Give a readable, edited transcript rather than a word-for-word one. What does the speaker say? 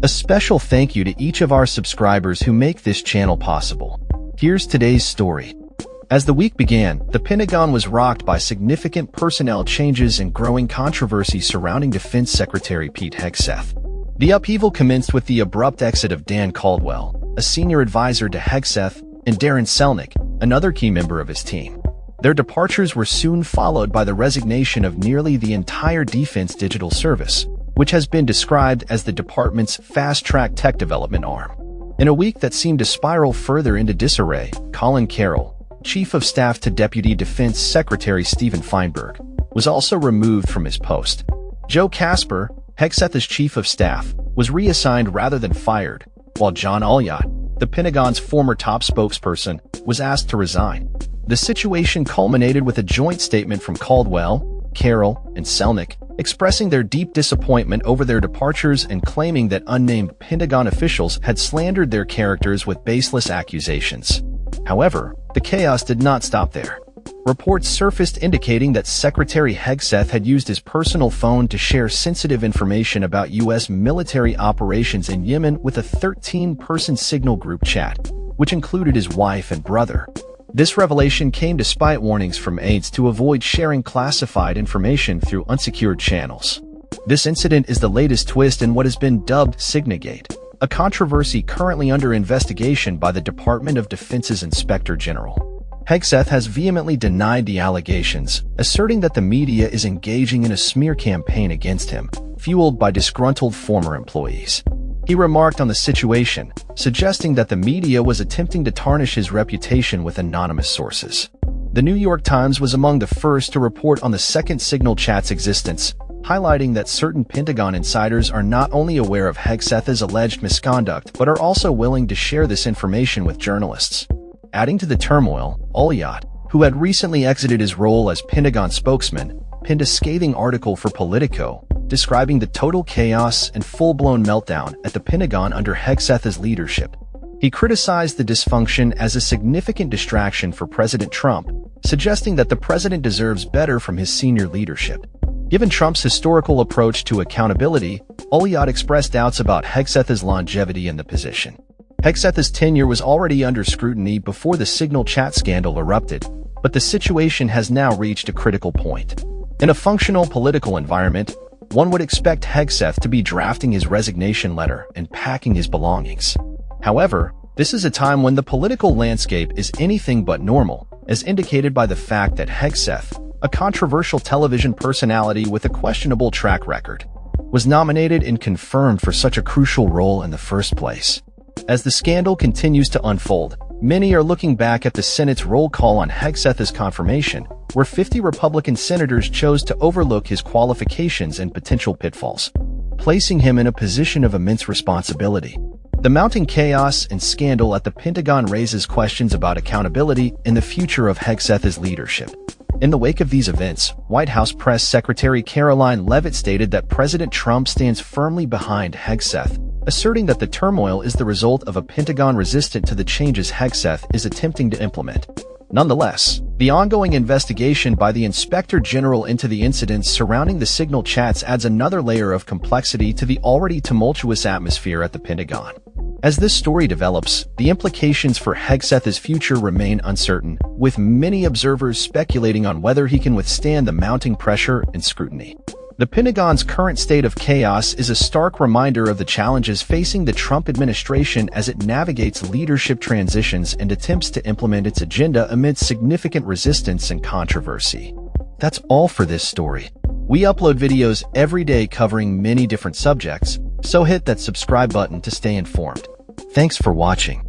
A special thank you to each of our subscribers who make this channel possible. Here's today's story. As the week began, the Pentagon was rocked by significant personnel changes and growing controversy surrounding Defense Secretary Pete Hegseth. The upheaval commenced with the abrupt exit of Dan Caldwell, a senior advisor to Hegseth, and Darin Se, another key member of his team. Their departures were soon followed by the resignation of nearly the entire Defense Digital Service, which has been described as the department's fast-track tech development arm. In a week that seemed to spiral further into disarray, Colin Carroll, Chief of Staff to Deputy Defense Secretary Stephen Feinberg, was also removed from his post. Joe Casper, Hegseth's Chief of Staff, was reassigned rather than fired, while John Oliot, the Pentagon's former top spokesperson, was asked to resign. The situation culminated with a joint statement from Caldwell, Carroll, and Se, expressing their deep disappointment over their departures and claiming that unnamed Pentagon officials had slandered their characters with baseless accusations. However, the chaos did not stop there. Reports surfaced indicating that Secretary Hegseth had used his personal phone to share sensitive information about U.S. military operations in Yemen with a 13-person signal group chat, which included his wife and brother. This revelation came despite warnings from aides to avoid sharing classified information through unsecured channels. This incident is the latest twist in what has been dubbed Signagate, a controversy currently under investigation by the Department of Defense's Inspector General. Hegseth has vehemently denied the allegations, asserting that the media is engaging in a smear campaign against him, fueled by disgruntled former employees. He remarked on the situation, suggesting that the media was attempting to tarnish his reputation with anonymous sources. The New York Times was among the first to report on the second signal chat's existence, highlighting that certain Pentagon insiders are not only aware of Hegseth's alleged misconduct but are also willing to share this information with journalists. Adding to the turmoil, Oliot, who had recently exited his role as Pentagon spokesman, penned a scathing article for Politico, describing the total chaos and full-blown meltdown at the Pentagon under Hegseth's leadership. He criticized the dysfunction as a significant distraction for President Trump, suggesting that the president deserves better from his senior leadership. Given Trump's historical approach to accountability, Oliot expressed doubts about Hegseth's longevity in the position. Hegseth's tenure was already under scrutiny before the signal chat scandal erupted, but the situation has now reached a critical point. In a functional political environment, one would expect Hegseth to be drafting his resignation letter and packing his belongings. However, this is a time when the political landscape is anything but normal, as indicated by the fact that Hegseth, a controversial television personality with a questionable track record, was nominated and confirmed for such a crucial role in the first place. As the scandal continues to unfold, many are looking back at the Senate's roll call on Hegseth's confirmation, where 50 Republican senators chose to overlook his qualifications and potential pitfalls, placing him in a position of immense responsibility. The mounting chaos and scandal at the Pentagon raises questions about accountability and the future of Hegseth's leadership. In the wake of these events, White House Press Secretary Karoline Leavitt stated that President Trump stands firmly behind Hegseth, asserting that the turmoil is the result of a Pentagon resistant to the changes Hegseth is attempting to implement. Nonetheless, the ongoing investigation by the Inspector General into the incidents surrounding the signal chats adds another layer of complexity to the already tumultuous atmosphere at the Pentagon. As this story develops, the implications for Hegseth's future remain uncertain, with many observers speculating on whether he can withstand the mounting pressure and scrutiny. The Pentagon's current state of chaos is a stark reminder of the challenges facing the Trump administration as it navigates leadership transitions and attempts to implement its agenda amidst significant resistance and controversy. That's all for this story. We upload videos every day covering many different subjects, so hit that subscribe button to stay informed. Thanks for watching.